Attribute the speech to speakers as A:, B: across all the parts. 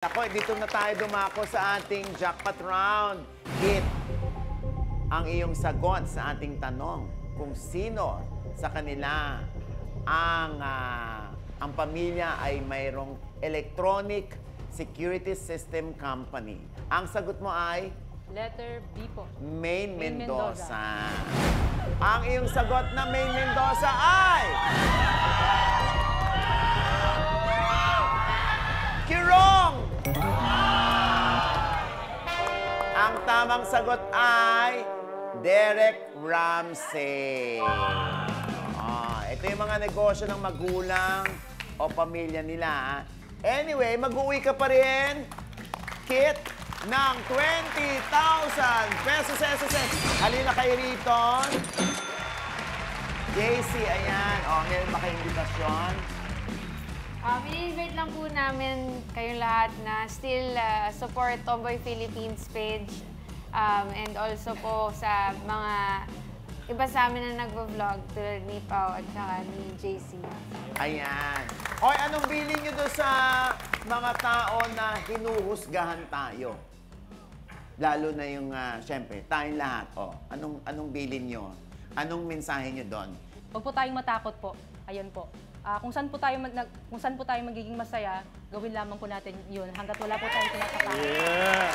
A: Ako, dito na tayo dumako sa ating jackpot round. Hit ang iyong sagot sa ating tanong kung sino sa kanila ang pamilya ay mayroong electronic security system company. Ang sagot mo ay?
B: Letter B po.
A: Maine
B: Maine
A: Mendoza. Ang iyong sagot na Maine Mendoza ay... Kirong! Ang tamang sagot ay Derek Ramsey. Ito yung mga negosyo ng magulang o pamilya nila. Anyway, mag-uwi ka pa rin. Kit ng 20,000 pesos. Halina kayo rito. JC, ayan. Meron ba kayong invitasyon?
C: I-invite lang po namin kayong lahat na still support Tomboy Philippines page and also po sa mga iba sa amin na nagvo-vlog tulad ni Pao at saka ni JC.
A: Ayan. Oy, anong bilin nyo doon sa mga tao na hinuhusgahan tayo? Lalo na yung, syempre, tayong lahat. Anong bilin nyo? Anong mensahe nyo doon?
B: Huwag po tayong matakot po. Ayan po. Kung saan po tayo magiging masaya, gawin lamang po natin yun hanggat wala po tayong tinatatakot.
A: Yeah.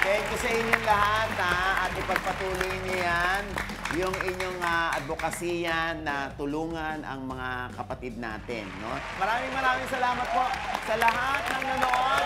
A: Thank you sa inyong lahat, at ipagpatuloy niyo yan, yung inyong advokasya na tulungan ang mga kapatid natin. No? Maraming salamat po sa lahat ng nanood.